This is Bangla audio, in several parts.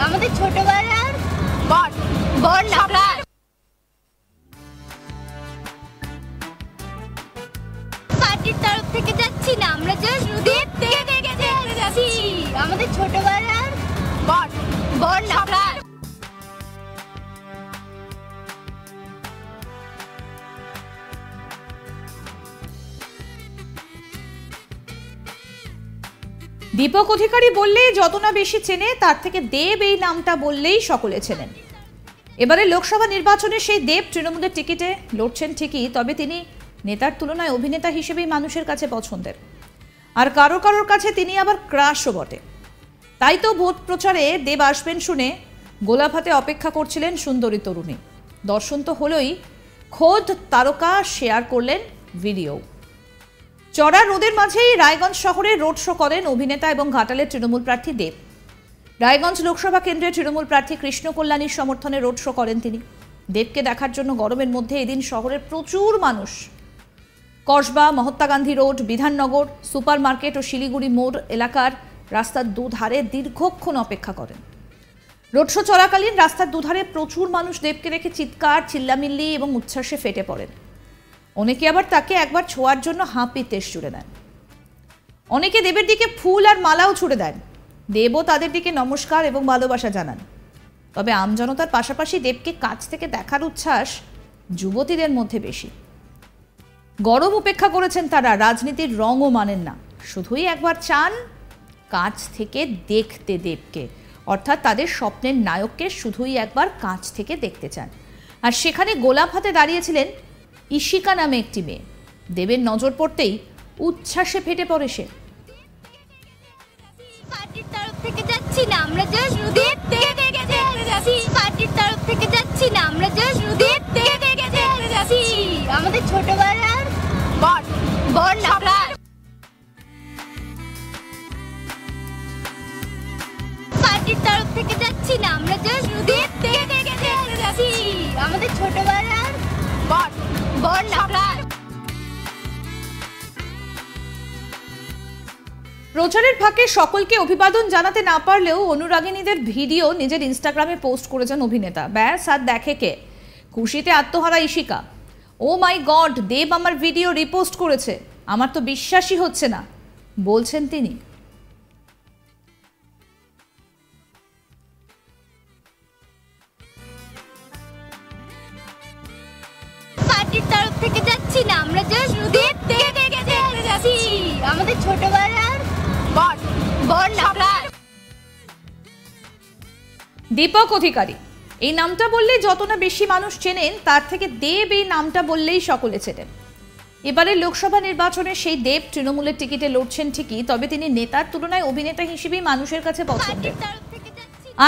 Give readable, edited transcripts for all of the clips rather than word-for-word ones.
আমাদের ছোটবেলার বর না পার্টির তরফ থেকে যাচ্ছি না, আমরা জাস্ট দেব থেকে যাচ্ছি আমাদের ছোটবেলার বর না। দীপক অধিকারী বললে যত না বেশি চেনে, তার থেকে দেব এই নামটা বললেই সকলে চেনেন। এবারে লোকসভা নির্বাচনে সেই দেব তৃণমূলের টিকিটে লড়ছেন ঠিকই, তবে তিনি নেতার তুলনায় অভিনেতা হিসেবেই মানুষের কাছে পছন্দের, আর কারোর কাছে তিনি আবার ক্রাশও বটে। তাই তো ভোট প্রচারে দেব আসবেন শুনে গোলাপ হাতে অপেক্ষা করছিলেন সুন্দরী তরুণী। দর্শন তো হলোই, খোদ তারকা শেয়ার করলেন ভিডিও। চড়া রোদের মাঝেই রায়গঞ্জ শহরে রোড শো করেন অভিনেতা এবং ঘাটালের তৃণমূল প্রার্থী দেব। রায়গঞ্জ লোকসভা কেন্দ্রের তৃণমূল প্রার্থী কৃষ্ণ কল্যাণীর সমর্থনে রোড শো করেন তিনি। দেবকে দেখার জন্য গরমের মধ্যে এদিন শহরের প্রচুর মানুষ Kasba, Mahatma Gandhi road, Bidhannagar, super market ও শিলিগুড়ি মোড় এলাকার রাস্তার দুধারে দীর্ঘক্ষণ অপেক্ষা করেন। রোড শো চলাকালীন রাস্তার দুধারে প্রচুর মানুষ দেবকে দেখে চিৎকার, চিল্লামিল্লি এবং উচ্ছ্বাসে ফেটে পড়েন। অনেকে আবার তাকে একবার ছোঁয়ার জন্য হাঁপি তেজ জুড়ে দেন। অনেকে দেবের দিকে ফুল আর মালাও ছুড়ে দেন। দেবও তাদের দিকে নমস্কার এবং ভালোবাসা জানান। তবে আমজনতার পাশাপাশি দেবকে কাছ থেকে দেখার উচ্ছ্বাস যুবতীদের মধ্যে বেশি। গরম উপেক্ষা করেছেন তারা, রাজনীতির রঙও মানেন না, শুধুই একবার চান কাছ থেকে দেখতে দেবকে, অর্থাৎ তাদের স্বপ্নের নায়ককে শুধুই একবার কাছ থেকে দেখতে চান। আর সেখানে গোলাপ হাতে দাঁড়িয়েছিলেন ইশিকা নামে একটি মেয়ে। দেবের নজর পড়তেই উচ্ছ্বাসে ফেটে পড়ে সে। পার্টির তরফ থেকে যাচ্ছি না, আমরা জাস্ট দেব থেকে যাচ্ছি পার্টির তরফ থেকে যাচ্ছি না, আমরা জাস্ট দেব থেকে যাচ্ছি আমাদের ছোটবেলার বর না। পার্টির তরফ থেকে যাচ্ছি না, আমরা জাস্ট দেব থেকে যাচ্ছি আমাদের ছোটবেলার বর না। প্রচারের ফাঁকে সকলকে অভিবাদন জানাতে না পারলেও অনুরাগিনীদের ভিডিও নিজের ইনস্টাগ্রামে পোস্ট করেছেন অভিনেতা। ব্যাস আর দেখে কে, খুশিতে আত্মহারা ইশিকা। ও মাই গড, দেব আমার ভিডিও রিপোস্ট করেছে, আমার তো বিশ্বাসই হচ্ছে না বলছেন তিনি। পার্টির তরফ থেকে যাচ্ছি না, আমরা জাস্ট দেব থেকে যাচ্ছি আমাদের ছোটবেলার বর না। দীপক অধিকারী এই নামটা বললে যত না বেশি মানুষ চেনেন, তার থেকে দেব এই নামটা বললেই সকলে চেনেন। এবারে লোকসভা নির্বাচনে সেই দেব তৃণমূলের টিকিটে লড়ছেন ঠিকই, তবে তিনি নেতার তুলনায় অভিনেতা হিসেবেই মানুষের কাছে পছন্দের,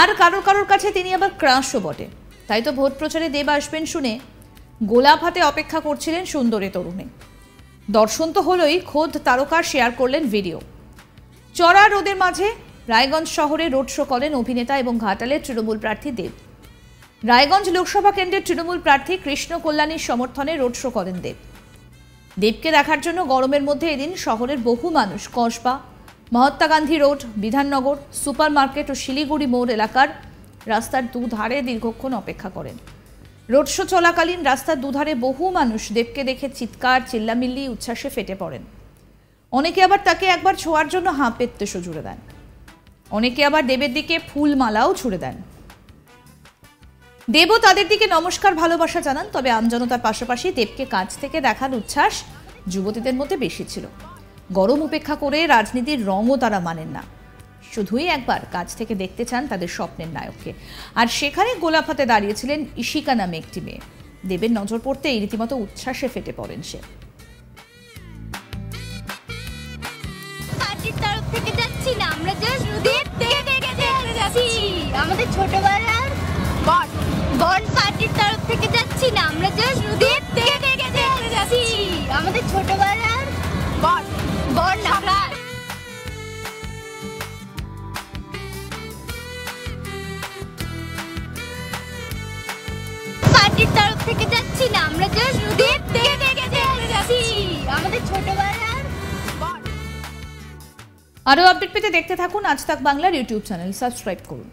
আর কারোর কাছে তিনি আবার ক্রাশও বটে। তাই তো ভোট প্রচারে দেব আসবেন শুনে গোলাপ হাতে অপেক্ষা করছিলেন সুন্দরী তরুণী। দর্শন তো হলোই, খোদ তারকা শেয়ার করলেন ভিডিও। চড়া রোদের মাঝে রায়গঞ্জ শহরে রোড শো করেন অভিনেতা এবং ঘাটালের তৃণমূল প্রার্থী দেব। রায়গঞ্জ লোকসভা কেন্দ্রের তৃণমূল প্রার্থী কৃষ্ণ কল্যাণীর সমর্থনে রোড শো করেন দেব। দেবকে দেখার জন্য গরমের মধ্যে এদিন শহরের বহু মানুষ Kasba, Mahatma Gandhi road, Bidhannagar, super market ও শিলিগুড়ি মোড় এলাকার রাস্তার দুধারে দীর্ঘক্ষণ অপেক্ষা করেন। রোড শো চলাকালীন রাস্তার দুধারে বহু মানুষ দেবকে দেখে চিৎকার, চিল্লামিল্লি, উচ্ছ্বাসে ফেটে পড়েন। অনেকে আবার তাকে একবার ছোঁয়ার জন্য হাঁপের তেজ জুড়ে দেন। অনেকে আবার দেবের দিকে ফুল মালাও ছুড়ে দেন। দেবও তাদের দিকে নমস্কার, ভালোবাসা জানান। তবে আমজনতার পাশাপাশি দেবকে কাছ থেকে দেখার উচ্ছ্বাস যুবতীদের মধ্যে বেশি ছিল। গরম উপেক্ষা করে রাজনীতির রঙও তারা মানেন না, শুধুই একবার কাছ থেকে দেখতে চান তাদের স্বপ্নের নায়ককে। আর সেখানে গোলাপ হাতে দাঁড়িয়েছিলেন ইশিকা নামে একটি মেয়ে। দেবের নজর পড়তেই রীতিমতো উচ্ছ্বাসে ফেটে পড়েন সে। পার্টির তরফ থেকে যাচ্ছি না, আমরা জাস্ট দেব থেকে যাচ্ছি আমাদের ছোটবেলার বর। পার্টির তরফ থেকে যাচ্ছি না, আমরা জাস্ট দেব থেকে যাচ্ছি আমাদের ছোটবেলার বর না। পার্টির তরফ থেকে যাচ্ছি না, আমরা জাস্ট দেব থেকে যাচ্ছি আমাদের ছোটবেলার আরও আপডেট পেতে দেখতে থাকুন আজ তাক বাংলার ইউটিউব চ্যানেল, সাবস্ক্রাইব করুন।